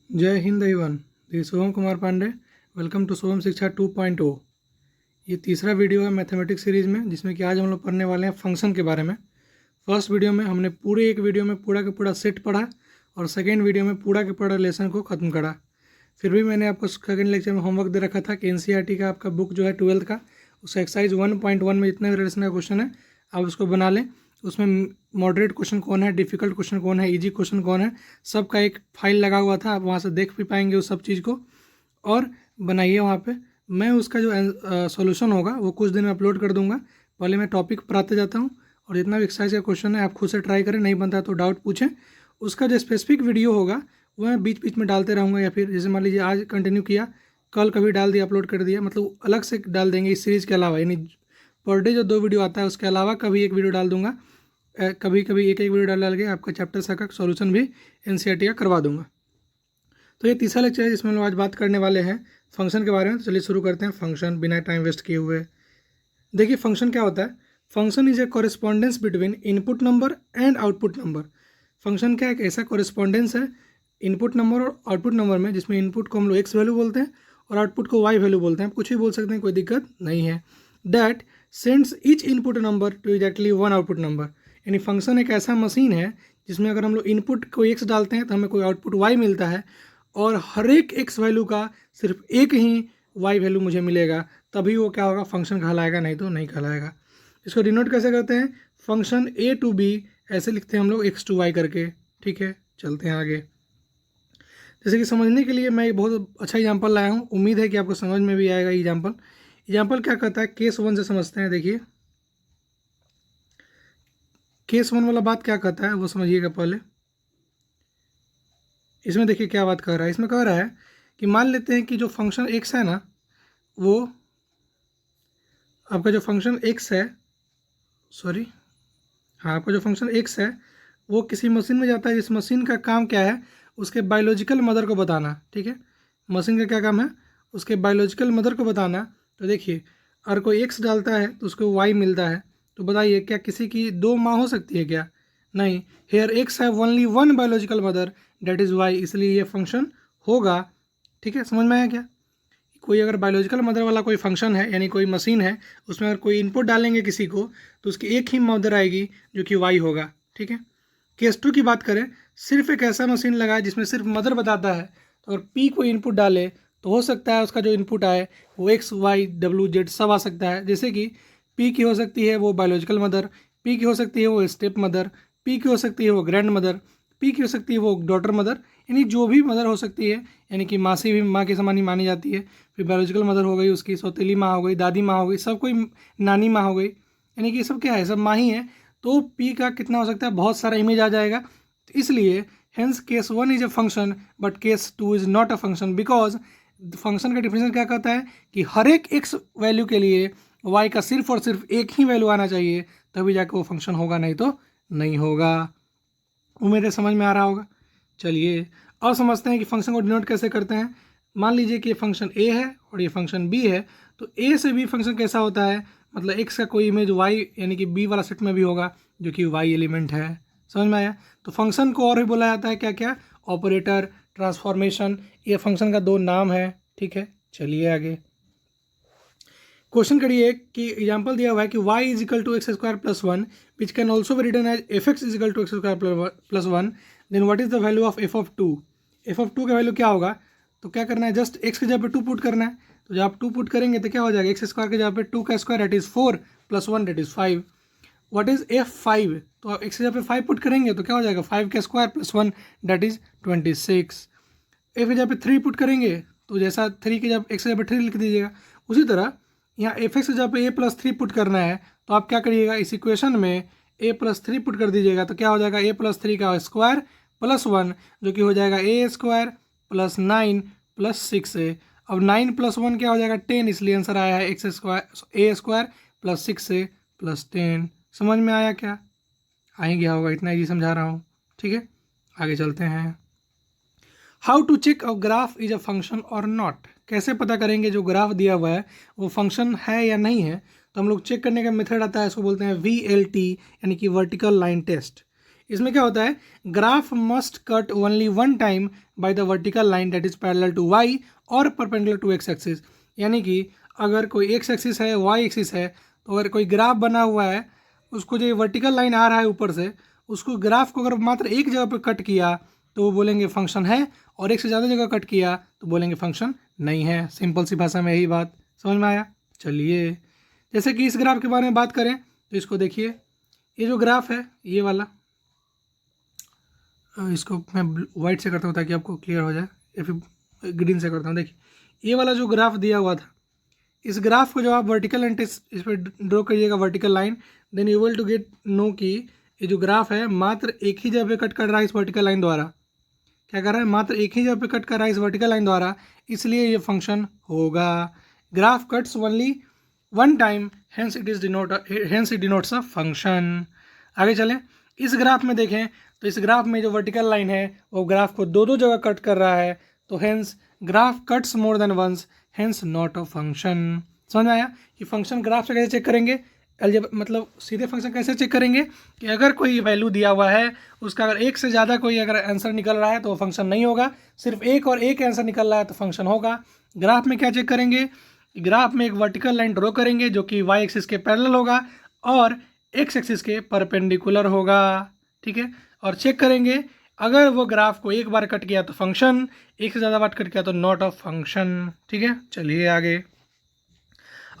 जय हिंद everyone, this Soham Kumar Pandey. Welcome to Soham Shiksha 2.0। ये तीसरा वीडियो है मैथमेटिक्स सीरीज़ में, जिसमें कि आज हम लोग पढ़ने वाले हैं फंक्शन के बारे में। फर्स्ट वीडियो में हमने पूरे एक वीडियो में पूरा का पूरा सेट पढ़ा और सेकेंड वीडियो में पूरा के पूरा लेसन को ख़त्म करा। फिर भी मैंने आपको सेकेंड लेक्चर में होमवर्क दे रखा था कि NCERT का आपका बुक जो है 12th का, उसका एक्सरसाइज 1.1 में जितने रिलेशन का क्वेश्चन है आप उसको बना लें। उसमें मॉडरेट क्वेश्चन कौन है, डिफ़िकल्ट क्वेश्चन कौन है, इजी क्वेश्चन कौन है, सबका एक फाइल लगा हुआ था। आप वहाँ से देख भी पाएंगे उस सब चीज़ को और बनाइए वहाँ पे। मैं उसका जो सॉल्यूशन होगा वो कुछ दिन में अपलोड कर दूंगा। पहले मैं टॉपिक पर आते जाता हूँ और जितना भी एक्सरसाइज का क्वेश्चन है आप खुद से ट्राई करें, नहीं बनता तो डाउट पूछें। उसका जो स्पेसिफिक वीडियो होगा वो मैं बीच बीच में डालते रहूँगा, या फिर जैसे मान लीजिए आज कंटिन्यू किया, कल कभी डाल दिया, अपलोड कर दिया, मतलब अलग से डाल देंगे इस सीरीज़ के अलावा। यानी पर डे जो 2 वीडियो आता है उसके अलावा कभी एक वीडियो डाल दूंगा। कभी कभी एक वीडियो डाल के आपका चैप्टर सा का सॉल्यूशन भी NCERT का करवा दूंगा। तो ये तीसरा लेक्चर है जिसमें हम लोग आज बात करने वाले हैं फंक्शन के बारे में। तो चलिए शुरू करते हैं फंक्शन बिना टाइम वेस्ट किए हुए। देखिए फंक्शन क्या होता है। Function is a correspondence between input number and output number. Function क्या है, एक ऐसा कॉरेस्पॉन्डेंस है इनपुट नंबर और आउटपुट नंबर में, जिसमें इनपुट को हम लोग x वैल्यू बोलते हैं और आउटपुट को y वैल्यू बोलते हैं। आप कुछ भी बोल सकते हैं, कोई दिक्कत नहीं है। That sends each input number two exactly one output number. यानी फंक्शन एक ऐसा मशीन है जिसमें अगर हम लोग इनपुट को x डालते हैं तो हमें कोई आउटपुट y मिलता है, और हर एक x वैल्यू का सिर्फ एक ही y वैल्यू मुझे मिलेगा, तभी वो क्या होगा, फंक्शन कहलाएगा, नहीं तो नहीं कहलाएगा। इसको डिनोट कैसे करते हैं, फंक्शन a टू b ऐसे लिखते हैं हम लोग x टू y करके। ठीक है, चलते हैं आगे। जैसे कि समझने के लिए मैं एक बहुत अच्छा एग्जांपल लाया हूँ, उम्मीद है कि आपको समझ में भी आएगा। एग्जांपल क्या कहता है, केस 1 से समझते हैं। देखिए केस 1 वाला बात क्या कहता है वो समझिएगा पहले। इसमें देखिए क्या बात कर रहा है, इसमें कह रहा है कि मान लेते हैं कि जो फंक्शन x है ना, वो आपका जो फंक्शन x है, सॉरी हाँ, आपका जो फंक्शन x है वो किसी मशीन में जाता है। इस मशीन का काम क्या है, उसके बायोलॉजिकल मदर को बताना। ठीक है, मशीन का क्या काम है, उसके बायोलॉजिकल मदर को बताना। तो देखिए अगर कोई x डालता है तो उसको y मिलता है। तो बताइए क्या किसी की 2 माँ हो सकती है क्या? नहीं। हेयर x है only one biological mother, that is y, इसलिए ये फंक्शन होगा। ठीक है, समझ में आया क्या? कोई अगर बायोलॉजिकल मदर वाला कोई फंक्शन है, यानी कोई मशीन है, उसमें अगर कोई इनपुट डालेंगे किसी को तो उसकी एक ही मदर आएगी जो कि y होगा। ठीक है, केस 2 की बात करें, सिर्फ एक ऐसा मशीन लगाए जिसमें सिर्फ मदर बताता है। तो अगर p को इनपुट डाले तो हो सकता है उसका जो इनपुट आए वो x y w z सब आ सकता है। जैसे कि p की हो सकती है वो बायोलॉजिकल मदर, p की हो सकती है वो स्टेप मदर, p की हो सकती है वो ग्रैंड मदर, p की हो सकती है वो डॉटर मदर। यानी जो भी मदर हो सकती है, यानी कि मासी भी माँ के समान ही मानी जाती है। फिर बायोलॉजिकल मदर हो गई, उसकी सौतेली माँ हो गई, दादी माँ हो गई, सब कोई नानी माँ हो गई, यानी कि सब क्या है, सब माँ ही है। तो p का कितना हो सकता है, बहुत सारा इमेज आ जाएगा। तो इसलिए hence case 1 is a function but case 2 is not a function, because function का डिफिनेशन क्या कहता है कि हर एक x वैल्यू के लिए y का सिर्फ और सिर्फ एक ही वैल्यू आना चाहिए, तभी जाकर वो फंक्शन होगा, नहीं तो नहीं होगा। उम्मीद है समझ में आ रहा होगा। चलिए अब समझते हैं कि फंक्शन को डिनोट कैसे करते हैं। मान लीजिए कि ये फंक्शन a है और ये फंक्शन b है, तो a से b फंक्शन कैसा होता है, मतलब x का कोई इमेज y यानी कि b वाला सेट में भी होगा जो कि y एलिमेंट है। समझ में आया? तो फंक्शन को और भी बोला जाता है क्या क्या, ऑपरेटर, ट्रांसफॉर्मेशन, ये फंक्शन का 2 नाम है। ठीक है, चलिए आगे क्वेश्चन करिए कि एग्जांपल दिया हुआ है कि y is equal to x square plus 1 which can also be written as f x is equal to x square plus 1, then what is the value of f of 2। F of 2 का value क्या होगा, तो क्या करना है, just x की जगह पे 2 पुट करना है। तो जब आप 2 पुट करेंगे तो क्या हो जाएगा, एक्स स्क्वायर की जगह पे 2 का square, that is 4 plus 1 that is 5। What is f5, तो आप x की जगह पे 5 पुट करेंगे तो क्या हो जाएगा, 5 का square plus 1 that is 26। f की जगह पे 3 पुट करेंगे तो जैसा 3 की जगह x की जगह पे 3 लिख दीजिएगा। उसी तरह यहाँ एफ एक्स जब a प्लस 3 पुट करना है तो आप क्या करिएगा, इस इक्वेशन में a प्लस 3 पुट कर दीजिएगा। तो क्या हो जाएगा, a प्लस 3 का स्क्वायर प्लस 1 जो कि हो जाएगा a square plus 9 plus 6a। अब 9 प्लस 1 क्या हो जाएगा, 10, इसलिए आंसर आया है x square a square plus 6a plus 10। समझ में आया क्या? आ ही गया होगा, इतना ही समझा रहा हूँ। ठीक है, आगे चलते हैं। How to check a graph is a function or not. कैसे पता करेंगे जो ग्राफ दिया हुआ है वो फंक्शन है या नहीं है। तो हम लोग चेक करने का मेथड आता है, इसको बोलते हैं VLT यानी कि वर्टिकल लाइन टेस्ट। इसमें क्या होता है, graph must cut only one time by the vertical line that is parallel to y or perpendicular to x axis. यानी कि अगर कोई एक्स एक्सिस है, वाई एक्सिस है, तो अगर कोई ग्राफ बना हुआ है, उसको जो वर्टिकल लाइन आ रहा है ऊपर से, उसको ग्राफ को अगर मात्र एक जगह पर कट किया तो वो बोलेंगे फंक्शन है, और एक से ज़्यादा जगह कट किया तो बोलेंगे फंक्शन नहीं है। सिंपल सी भाषा में यही बात समझ में आया। चलिए, जैसे कि इस ग्राफ के बारे में बात करें तो इसको देखिए, ये जो ग्राफ है ये वाला, इसको मैं वाइट से करता हूँ ताकि आपको क्लियर हो जाए, या फिर ग्रीन से करता हूँ। देखिए ये वाला जो ग्राफ दिया हुआ था, इस ग्राफ को जब आप वर्टिकल लाइन इस पर ड्रॉ करिएगा vertical line, then you will to get know कि ये जो ग्राफ है मात्र एक ही जगह पे कट कर रहा है इस वर्टिकल लाइन द्वारा। क्या कर रहा है, मात्र एक ही जगह पे कट कर रहा है इस वर्टिकल लाइन द्वारा, इसलिए ये फंक्शन होगा। Graph cuts only one time, hence it denotes a function. आगे चलें, इस ग्राफ में देखें तो इस ग्राफ में जो वर्टिकल लाइन है वो ग्राफ को दो दो जगह कट कर रहा है, तो hence graph cuts more than once, hence not a function. समझ में आया कि फंक्शन ग्राफ से कैसे चेक करेंगे, मतलब सीधे फंक्शन कैसे चेक करेंगे कि अगर कोई वैल्यू दिया हुआ है उसका अगर एक से ज़्यादा कोई अगर आंसर निकल रहा है तो वो फंक्शन नहीं होगा, सिर्फ एक और एक आंसर निकल रहा है तो फंक्शन होगा। ग्राफ में क्या चेक करेंगे, ग्राफ में एक वर्टिकल लाइन ड्रॉ करेंगे जो कि वाई एक्सिस के पैरेलल होगा और एक्स एक्सिस के परपेंडिकुलर होगा, ठीक है। और चेक करेंगे अगर वो ग्राफ को एक बार कट किया तो फंक्शन, एक से ज़्यादा बार कट किया तो नॉट अ फंक्शन, ठीक है। चलिए आगे,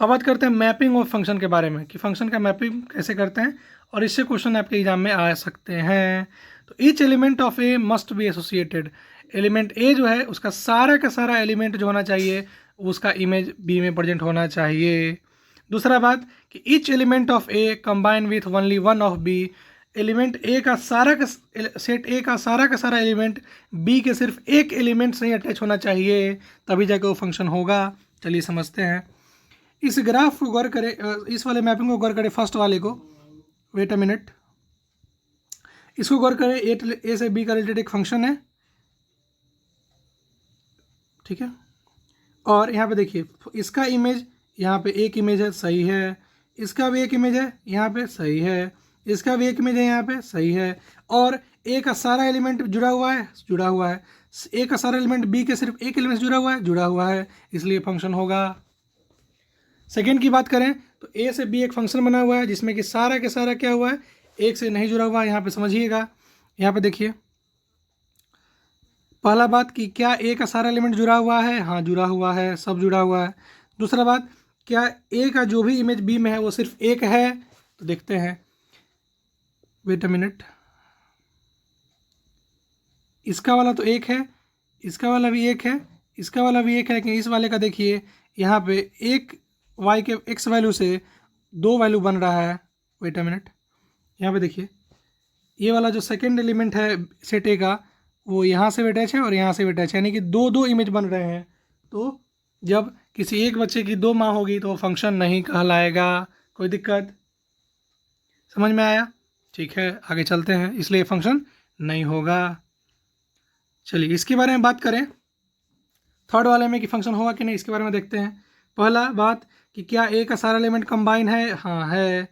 अब बात करते हैं मैपिंग ऑफ फंक्शन के बारे में कि फंक्शन का मैपिंग कैसे करते हैं, और इससे क्वेश्चन आपके एग्जाम में आ सकते हैं। तो each element of A must be associated, element A जो है उसका सारा का सारा एलिमेंट जो होना चाहिए उसका इमेज बी में प्रेजेंट होना चाहिए। दूसरा बात कि each element of A combine with only one of B, element A का सारा का सेट ए का सारा एलिमेंट बी के सिर्फ एक एलिमेंट से ही अटैच होना चाहिए, तभी जाकर वो फंक्शन होगा। चलिए समझते हैं। इस ग्राफ को गौर करें, इस वाले मैपिंग को गौर करें, फर्स्ट वाले को, वेट अ मिनट, इसको गौर करें। ए से बी का रिलेटेड एक फंक्शन है, ठीक है। और यहाँ पे देखिए इसका इमेज यहाँ पे एक इमेज है, सही है। इसका भी एक इमेज है यहाँ पे, सही है। इसका भी एक इमेज है यहाँ पे, सही है। और ए का सारा एलिमेंट जुड़ा हुआ है। ए का सारा एलिमेंट बी के सिर्फ एक एलिमेंट जुड़ा हुआ है, इसलिए फंक्शन होगा। सेकेंड की बात करें तो ए से बी एक फंक्शन बना हुआ है जिसमें कि सारा के सारा क्या हुआ है, एक से नहीं जुड़ा हुआ है। यहाँ पे समझिएगा, यहाँ पे देखिए, पहला बात कि क्या ए का सारा एलिमेंट जुड़ा हुआ है, हाँ जुड़ा हुआ है, सब जुड़ा हुआ है। दूसरा बात, क्या ए का जो भी इमेज बी में है वो सिर्फ एक है, तो देखते हैं, वेट अ मिनट, इसका वाला तो एक है, इसका वाला भी एक है, इसका वाला भी एक है, लेकिन इस वाले का देखिए यहाँ पे एक वाई के एक्स वैल्यू से दो वैल्यू बन रहा है। वेट अ मिनट, यहाँ पे देखिए ये वाला जो सेकेंड एलिमेंट है सेट ए का वो यहाँ से भी अटैच है और यहाँ से भी अटैच है, यानी कि दो दो इमेज बन रहे हैं। तो जब किसी एक बच्चे की दो माँ होगी तो वो फंक्शन नहीं कहलाएगा। कोई दिक्कत, समझ में आया? ठीक है, आगे चलते हैं, इसलिए फंक्शन नहीं होगा। चलिए इसके बारे में बात करें, थर्ड वाले में कि फंक्शन होगा कि नहीं, इसके बारे में देखते हैं। पहला बात कि क्या ए का सारा एलिमेंट कंबाइन है, हाँ है।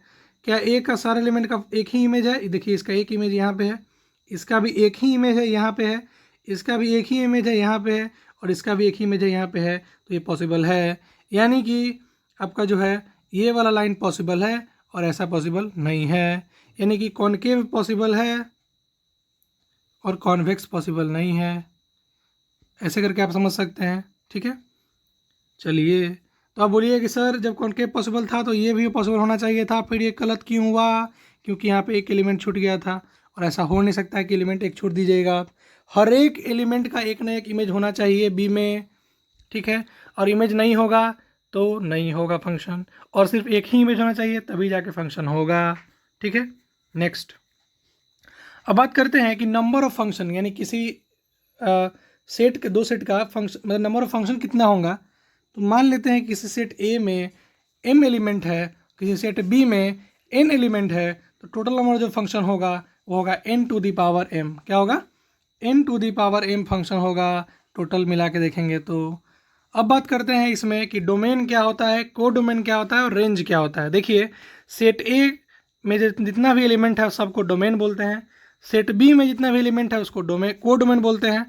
क्या ए का सारा एलिमेंट का एक ही इमेज है, देखिए इसका एक इमेज यहाँ पे है, इसका भी एक ही इमेज है यहाँ पे है, इसका भी एक ही इमेज है यहाँ पे है, और इसका भी एक ही इमेज है यहाँ पे है, तो ये पॉसिबल है। यानी कि आपका जो है ये वाला लाइन पॉसिबल है और ऐसा पॉसिबल नहीं है, यानी कि कॉनकेव पॉसिबल है और कॉन्वेक्स पॉसिबल नहीं है। ऐसे करके आप समझ सकते हैं, ठीक है। चलिए, तो आप बोलिए कि सर जब कॉनकेव पॉसिबल था तो ये भी पॉसिबल होना चाहिए था, फिर ये गलत क्यों हुआ? क्योंकि यहाँ पे एक एलिमेंट छूट गया था, और ऐसा हो नहीं सकता है कि एलिमेंट एक छूट दीजिएगा आप। हर एक एलिमेंट का एक ना एक इमेज होना चाहिए बी में, ठीक है। और इमेज नहीं होगा तो नहीं होगा फंक्शन, और सिर्फ एक ही इमेज होना चाहिए तभी जाके फंक्शन होगा, ठीक है। नेक्स्ट, अब बात करते हैं कि नंबर ऑफ फंक्शन, यानी किसी सेट के, दो सेट का फंक्शन, मतलब नंबर ऑफ फंक्शन कितना होगा। तो मान लेते हैं किसी सेट ए में m एलिमेंट है, किसी सेट बी में n एलिमेंट है, तो टोटल नंबर जो फंक्शन होगा वो होगा n to the power m। क्या होगा? n to the power m फंक्शन होगा, टोटल मिला के देखेंगे तो। अब बात करते हैं इसमें कि डोमेन क्या होता है, को डोमेन क्या होता है और रेंज क्या होता है। देखिए सेट ए में जितना भी एलिमेंट है सबको डोमेन बोलते हैं, सेट बी में जितना भी एलिमेंट है उसको को डोमेन बोलते हैं,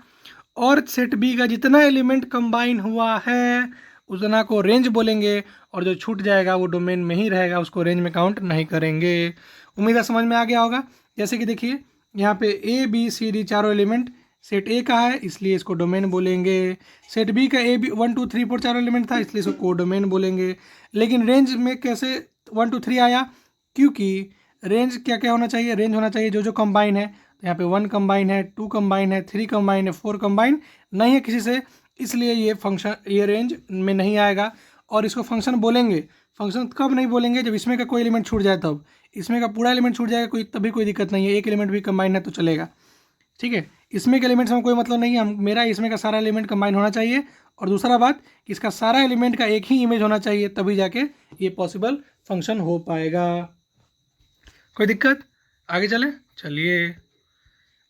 और सेट बी का जितना एलिमेंट कंबाइन हुआ है उतना को रेंज बोलेंगे, और जो छूट जाएगा वो डोमेन में ही रहेगा, उसको रेंज में काउंट नहीं करेंगे। उम्मीद है समझ में आ गया होगा। जैसे कि देखिए यहाँ पे ए बी सी डी चारों एलिमेंट सेट ए का है, इसलिए इसको डोमेन बोलेंगे। सेट बी का ए बी 1 2 3 4 चारों एलिमेंट था, इसलिए इसको को डोमेन बोलेंगे। लेकिन रेंज में कैसे 1 2 3 आया, क्योंकि रेंज क्या क्या होना चाहिए, रेंज होना चाहिए जो जो कंबाइन है। तो यहाँ पे 1 कंबाइन है, 2 कंबाइन है, 3 कंबाइन है, 4 कंबाइन नहीं है किसी से, इसलिए ये फंक्शन ये रेंज में नहीं आएगा। और इसको फंक्शन बोलेंगे, फंक्शन कब नहीं बोलेंगे, जब इसमें का कोई एलिमेंट छूट जाए तब। इसमें का पूरा एलिमेंट छूट जाएगा तभी कोई दिक्कत नहीं है, एक एलिमेंट भी कंबाइन है तो चलेगा, ठीक है। इसमें के एलिमेंट्स में कोई मतलब नहीं है, मेरा इसमें का सारा एलिमेंट कंबाइन होना चाहिए। और दूसरा बात कि इसका सारा एलिमेंट का एक ही इमेज होना चाहिए, तभी जाके ये पॉसिबल फंक्शन हो पाएगा। कोई दिक्कत? आगे चलिए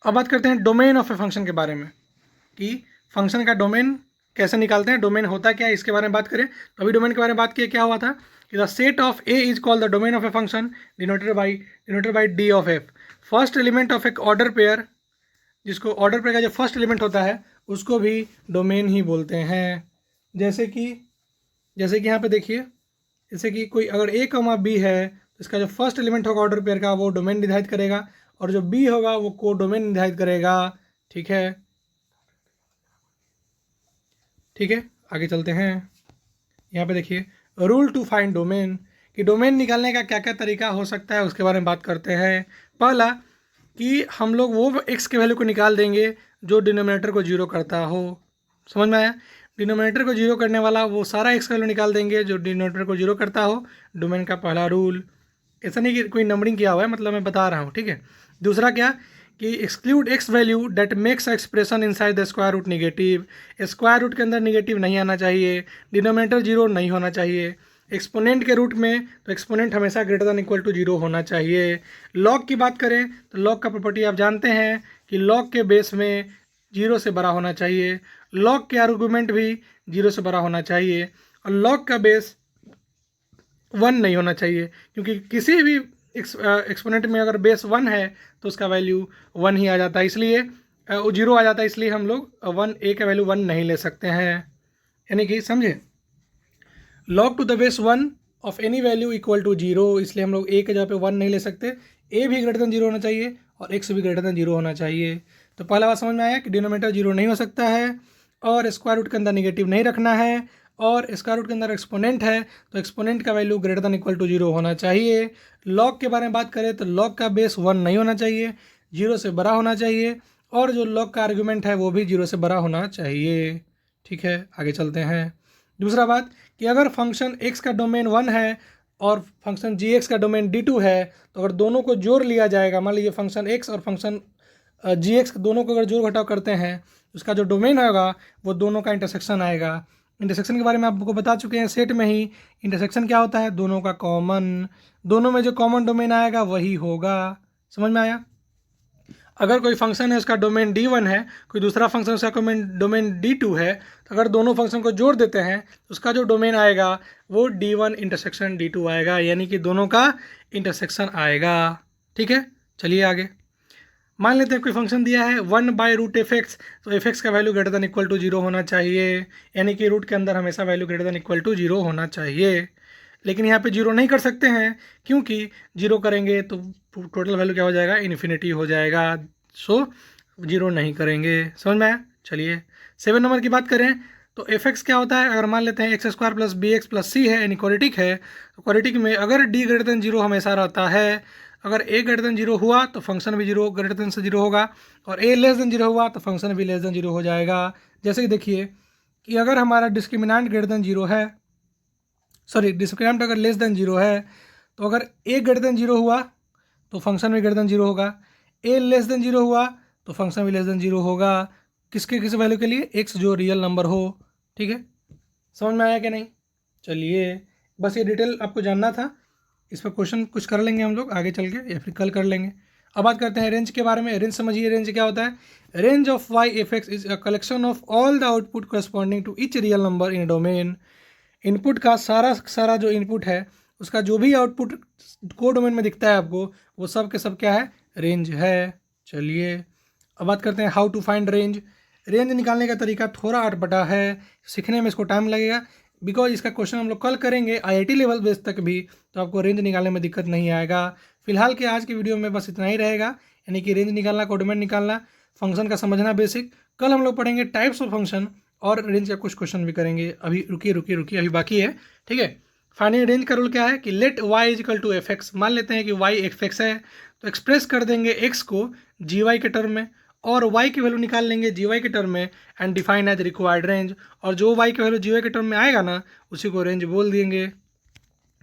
अब बात करते हैं डोमेन ऑफ ए फंक्शन के बारे में, कि फंक्शन का डोमेन कैसे निकालते हैं, डोमेन होता क्या है, इसके बारे में बात करें। तो अभी डोमेन के बारे में बात किए, क्या हुआ था कि the set of A is called the domain of a function denoted by D of F. First element of एक ऑर्डर पेयर, जिसको ऑर्डर पेयर का जो फर्स्ट एलिमेंट होता है उसको भी डोमेन ही बोलते हैं। जैसे कि यहाँ पे देखिए, जैसे कि कोई अगर ए कमा बी है तो इसका जो फर्स्ट एलिमेंट होगा ऑर्डर पेयर का वो डोमेन निर्धारित करेगा, और जो बी होगा वो को डोमेन निर्धारित करेगा, ठीक है। आगे चलते हैं। यहाँ पे देखिए रूल टू फाइंड डोमेन, कि डोमेन निकालने का क्या क्या तरीका हो सकता है उसके बारे में बात करते हैं। पहला कि हम लोग वो एक्स के वैल्यू को निकाल देंगे जो डिनोमिनेटर को जीरो करता हो। समझ में आया? डिनोमिनेटर को जीरो करने वाला वो सारा एक्स का वैल्यू निकाल देंगे जो डिनोमिनेटर को जीरो करता हो। डोमेन का पहला रूल, ऐसा नहीं कि कोई नंबरिंग किया हुआ है, मतलब मैं बता रहा हूँ, ठीक है। दूसरा क्या कि exclude x value that makes expression inside the square root negative. Square root के अंदर निगेटिव नहीं आना चाहिए, डिनोमिनेटर जीरो नहीं होना चाहिए। एक्सपोनेंट के रूट में तो एक्सपोनेंट हमेशा greater than equal to zero होना चाहिए। लॉग की बात करें तो लॉग का प्रॉपर्टी आप जानते हैं कि लॉग के बेस में जीरो से बड़ा होना चाहिए, लॉग के आर्गूमेंट भी जीरो से बड़ा होना चाहिए, और लॉग का बेस 1 नहीं होना चाहिए, क्योंकि किसी भी एक्सपोनेंट में अगर बेस 1 है तो उसका वैल्यू 1 ही आ जाता है, इसलिए जीरो आ जाता है, इसलिए हम लोग 1 ए का वैल्यू 1 नहीं ले सकते हैं। यानी कि समझे, log to the base 1 of any value equal to zero, इसलिए हम लोग ए के जगह पे 1 नहीं ले सकते। ए भी ग्रेटर दैन जीरो होना चाहिए और एक्स भी ग्रेटर दैन जीरो होना चाहिए। तो पहला बात समझ में आया कि डिनोमिनेटर जीरो नहीं हो सकता है, और स्क्वायर रूट के अंदर निगेटिव नहीं रखना है, और स्क्वायर रूट के अंदर एक्सपोनेंट है तो एक्सपोनेंट का value greater than equal to zero होना चाहिए। लॉग के बारे में बात करें तो लॉग का बेस 1 नहीं होना चाहिए, जीरो से बड़ा होना चाहिए, और जो लॉग का आर्गूमेंट है वो भी जीरो से बड़ा होना चाहिए, ठीक है। आगे चलते हैं। दूसरा बात कि अगर फंक्शन x का डोमेन 1 है और फंक्शन gx का डोमेन d2 है, तो अगर दोनों को जोड़ लिया जाएगा, मान लीजिए फंक्शन x और फंक्शन gx दोनों को अगर जोड़ घटाव करते हैं, उसका जो डोमेन होगा वो दोनों का इंटरसेक्शन आएगा। इंटरसेक्शन के बारे में आपको बता चुके हैं सेट में ही। इंटरसेक्शन क्या होता है? दोनों का कॉमन, दोनों में जो कॉमन डोमेन आएगा वही होगा। समझ में आया? अगर कोई फंक्शन है उसका डोमेन d1 है, कोई दूसरा फंक्शन उसका डोमेन d2 है, तो अगर दोनों फंक्शन को जोड़ देते हैं तो उसका जो डोमेन आएगा वो d1 इंटरसेक्शन d2 आएगा, यानी कि दोनों का इंटरसेक्शन आएगा, ठीक है। चलिए आगे। मान लेते हैं कोई फंक्शन दिया है 1 बाई रूट एफ एक्स, तो एफ एक्स का value greater than equal to zero होना चाहिए, यानी कि रूट के अंदर हमेशा value greater than equal to zero होना चाहिए। लेकिन यहाँ पे जीरो नहीं कर सकते हैं, क्योंकि जीरो करेंगे तो टोटल वैल्यू क्या हो जाएगा? इन्फिनिटी हो जाएगा, सो जीरो नहीं करेंगे। समझ में आया? चलिए 7 नंबर की बात करें तो एफ एक्स क्या होता है? अगर मान लेते हैं x square plus b x plus c है, यानी क्वाड्रेटिक है, तो क्वाड्रेटिक में अगर डी ग्रेटर दैन जीरो हमेशा रहता है, अगर ए ग्रेटर दैन जीरो हुआ तो फंक्शन भी जीरो ग्रेटर दैन से जीरो होगा, और ए लेस दैन जीरो हुआ तो फंक्शन भी लेस दैन जीरो हो जाएगा। जैसे कि देखिए कि अगर हमारा डिस्क्रिमिनेंट ग्रेटर दैन जीरो है, सॉरी डिस्क्रिमिनेंट अगर लेस दैन जीरो है, तो अगर ए ग्रेटर दैन जीरो हुआ तो फंक्शन भी ग्रेटर दैन जीरो होगा, ए लेस दैन जीरो हुआ तो फंक्शन भी लेस दैन जीरो होगा। किसके किस वैल्यू के लिए? एक्स जो रियल नंबर हो, ठीक है। समझ में आया कि नहीं? चलिए बस ये डिटेल आपको जानना था, इस पर क्वेश्चन कुछ कर लेंगे हम लोग आगे चल के, या फिर कल कर लेंगे। अब बात करते हैं रेंज के बारे में। रेंज समझिए, रेंज क्या होता है? Range of y f x is a collection of all the output corresponding to each real number in domain. Input का सारा जो इनपुट है उसका जो भी आउटपुट को डोमेन में दिखता है आपको, वो सब के सब क्या है? रेंज है, चलिए अब बात करते हैं how to find range. Range निकालने का तरीका थोड़ा अटपटा है, सीखने में इसको टाइम लगेगा, बिकॉज इसका क्वेश्चन हम लोग कल करेंगे आईआईटी लेवल बेस तक भी, तो आपको रेंज निकालने में दिक्कत नहीं आएगा। फिलहाल के आज की वीडियो में बस इतना ही रहेगा, यानी कि रेंज निकालना, कोऑर्डिनेट निकालना, फंक्शन का समझना बेसिक। कल हम लोग पढ़ेंगे टाइप्स ऑफ फंक्शन और रेंज का कुछ क्वेश्चन भी करेंगे। अभी रुकिए अभी बाकी है, ठीक है। फाइनली रेंज का रूल क्या है कि let y is equal to f x. मान लेते हैं कि y एफ एक्स है, तो एक्सप्रेस कर देंगे x को जी वाई के टर्म में और y की वैल्यू निकाल लेंगे जी वाई के टर्म में and define as required range. और जो y की वैल्यू जी वाई के टर्म में आएगा ना, उसी को रेंज बोल देंगे।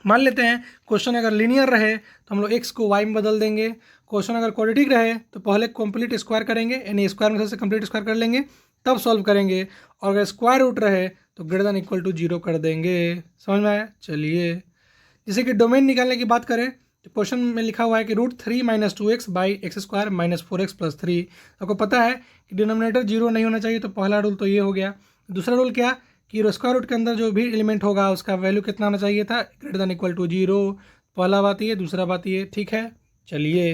मान लेते हैं क्वेश्चन अगर लीनियर रहे तो हम लोग x को y में बदल देंगे। क्वेश्चन अगर क्वाड्रेटिक रहे तो पहले कंप्लीट स्क्वायर करेंगे, यानी स्क्वायर में से कंप्लीट स्क्वायर कर लेंगे, तब सॉल्व करेंगे। और अगर स्क्वायर रूट रहे तो ग्रेटर देन इक्वल टू 0 कर देंगे। समझ में आया? चलिए, जैसे कि डोमेन निकालने की बात करें तो क्वेश्चन में लिखा हुआ है कि √3 - 2x by x square -4x + 3। आपको पता है कि डिनोमिनेटर 0 नहीं होना चाहिए, तो पहला रूल तो ये हो गया। दूसरा रूल क्या कि स्क्वायर रूट के अंदर जो भी एलिमेंट होगा उसका वैल्यू कितना होना चाहिए था, ग्रेटर देन इक्वल टू 0। पहला बात ये, दूसरा बात ये, ठीक है। चलिए,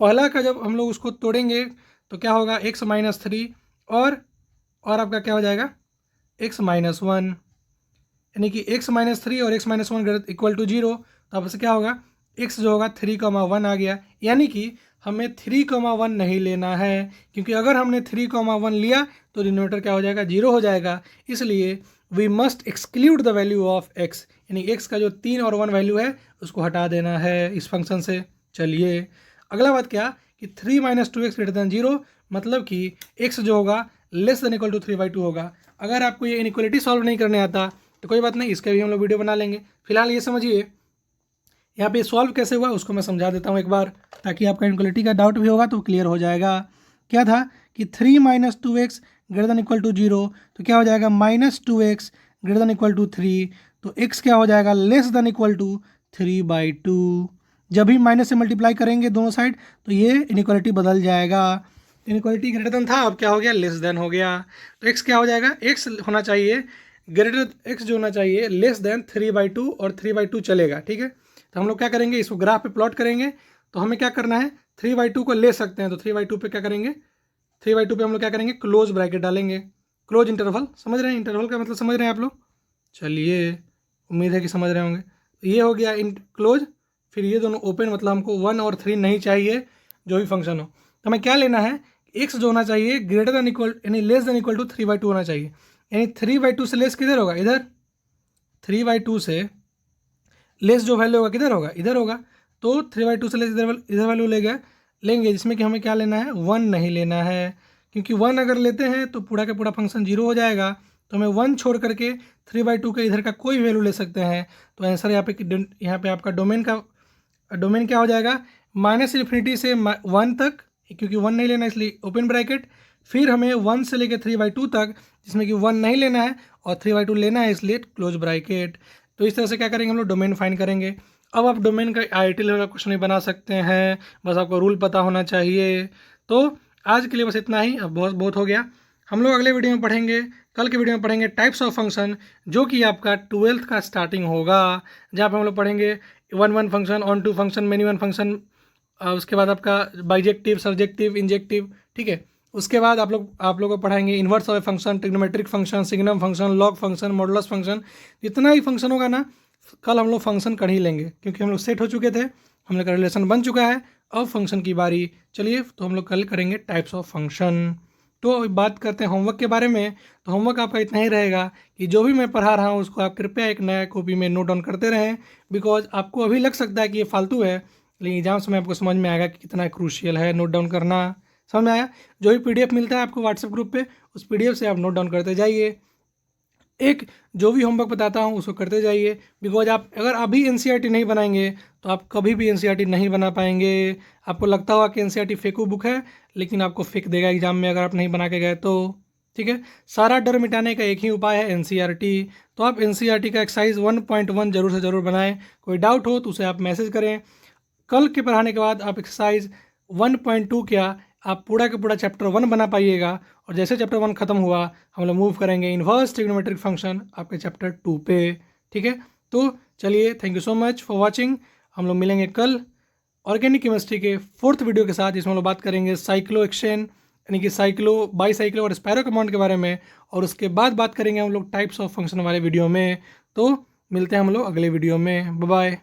पहला का जब हम लोग उसको तोड़ेंगे तो क्या होगा, x - 3 और आपका क्या हो जाएगा, x - 1, यानी कि x - 3 और x - 1 इक्वल टू 0। तो आपसे क्या होगा, x जो होगा 3,1 आ गया, यानी कि हमें 3,1 नहीं लेना है, क्योंकि अगर हमने 3,1 लिया तो डिनोमिनेटर क्या हो जाएगा, 0 हो जाएगा। इसलिए we must exclude the value of x, यानी x का जो 3 और 1 वैल्यू है उसको हटा देना है इस फंक्शन से। चलिए, अगला बात क्या कि 3 - 2x ग्रेटर देन 0, मतलब कि x जो होगा लेस देन इक्वल टू 3/2 होगा। अगर आपको ये इनइक्वालिटी सॉल्व नहीं करने आता तो कोई बात नहीं, इसका भी हम लोग वीडियो बना लेंगे। फिलहाल ये समझिए यहाँ पे सॉल्व कैसे हुआ उसको मैं समझा देता हूँ एक बार, ताकि आपका इनइक्वालिटी का डाउट भी होगा तो क्लियर हो जाएगा। क्या था कि 3 - 2x greater than equal to 0, तो क्या हो जाएगा, -2x greater than equal to 3, तो x क्या हो जाएगा, लेस देन इक्वल टू 3/2। जब भी माइनस से मल्टीप्लाई करेंगे दोनों साइड तो ये इनइक्वालिटी बदल जाएगा। इनइक्वालिटी ग्रेटर देन था, अब क्या हो गया, लेस देन हो गया। तो x क्या हो जाएगा, x होना चाहिए ग्रेटर, x जो होना चाहिए लेस देन 3/2, और 3/2 चलेगा, ठीक है। तो हम लोग क्या करेंगे, इसको ग्राफ पे प्लॉट करेंगे। तो हमें क्या करना है, 3/2 को ले सकते हैं, तो 3/2 पे क्या करेंगे, 3/2 पे हम लोग क्या करेंगे, क्लोज ब्रैकेट डालेंगे, क्लोज इंटरवल। समझ रहे हैं इंटरवल का मतलब, समझ रहे हैं आप लोग? चलिए, उम्मीद है कि समझ रहे होंगे। तो ये हो गया इन क्लोज, फिर ये दोनों ओपन, मतलब हमको 1 और 3 नहीं चाहिए जो भी फंक्शन हो। तो हमें क्या लेना है, x जो होना चाहिए ग्रेटर देन इक्वल, यानी लेस देन इक्वल टू 3/2 होना चाहिए, यानी 3/2 से लेस किधर होगा, इधर। 3/2 से लेस जो वैल्यू होगा किधर होगा, इधर होगा। तो 3/2 से लेस इधर वैल्यू लेंगे, जिसमें कि हमें क्या लेना है, 1 नहीं लेना है, क्योंकि 1 अगर लेते हैं तो पूरा का पूरा फंक्शन 0 हो जाएगा। तो हमें 1 छोड़ करके 3/2 के इधर का कोई वैल्यू ले सकते हैं। तो आंसर यहाँ पे आपका डोमेन क्या हो जाएगा, -∞ से 1 तक, क्योंकि 1 नहीं लेना इसलिए ओपन ब्रैकेट, फिर हमें 1 से लेकर 3/2 तक, जिसमें कि 1 नहीं लेना है और 3/2 लेना है, इसलिए क्लोज ब्रैकेट। तो इस तरह से क्या करेंगे, हम लोग डोमेन फाइंड करेंगे। अब आप डोमेन का आईआईटी लेवल का क्वेश्चन भी बना सकते हैं, बस आपको रूल पता होना चाहिए। तो आज के लिए बस इतना ही, अब बहुत बहुत हो गया। हम लोग अगले वीडियो में पढ़ेंगे, कल के वीडियो में पढ़ेंगे टाइप्स ऑफ फंक्शन, जो कि आपका 12th का स्टार्टिंग होगा, जहाँ पर हम लोग पढ़ेंगे 1 function, onto function, many one function, उसके बाद आपका बाइजेक्टिव, सब्जेक्टिव, इंजेक्टिव, ठीक है। उसके बाद आप लोग को पढ़ाएंगे inverse of function, trigonometric function, signum function, log function, modulus function. जितना ही फंक्शन होगा ना, कल हम लोग फंक्शन कर ही लेंगे, क्योंकि हम लोग सेट हो चुके थे, हम लोग का रिलेशन बन चुका है। अब फंक्शन की बारी। चलिए, तो हम लोग कल करेंगे टाइप्स ऑफ फंक्शन। तो बात करते हैं होमवर्क के बारे में। तो होमवर्क आपका इतना ही रहेगा कि जो भी मैं पढ़ा रहा हूँ उसको आप कृपया एक नया कॉपी में नोट डाउन करते रहें, बिकॉज आपको अभी लग सकता है कि ये फालतू है, लेकिन एग्जाम समय आपको समझ में आएगा कि कितना क्रूशियल है नोट डाउन करना। समझ में आया? जो भी पीडीएफ मिलता है आपको व्हाट्सएप ग्रुप पे, उस पीडीएफ से आप नोट डाउन करते जाइए। एक जो भी होमवर्क बताता हूँ उसको करते जाइए, बिकॉज आप अगर अभी एनसीईआरटी नहीं बनाएंगे तो आप कभी भी एनसीईआरटी नहीं बना पाएंगे। आपको लगता होगा कि एनसीईआरटी फेकू बुक है, लेकिन आपको फेंक देगा एग्जाम में अगर आप नहीं बना के गए तो। ठीक है, सारा डर मिटाने का एक ही उपाय है, एनसीईआरटी। तो आप एनसीईआरटी का एक्सरसाइज 1.1 जरूर से ज़रूर बनाएं। कोई डाउट हो तो उसे आप मैसेज करें। कल के पढ़ाने के बाद आप एक्सरसाइज 1.2 क्या, आप पूरा का पूरा चैप्टर 1 बना पाइएगा। और जैसे चैप्टर 1 खत्म हुआ, हम लोग मूव करेंगे इन्वर्स ट्रिग्नोमेट्रिक फंक्शन आपके चैप्टर 2 पे। ठीक है, तो चलिए, thank you so much for watching. हम लोग मिलेंगे कल ऑर्गेनिक केमिस्ट्री के 4th वीडियो के साथ, जिसमें हम लोग बात करेंगे साइक्लो एक्सचेन यानी कि साइक्लो, बाईसाइक्लो और स्पायरो कंपाउंड के बारे में, और उसके बाद बात करेंगे हम लोग टाइप्स ऑफ फंक्शन वाले वीडियो में। तो मिलते हैं हम लोग अगले वीडियो में। Bye bye.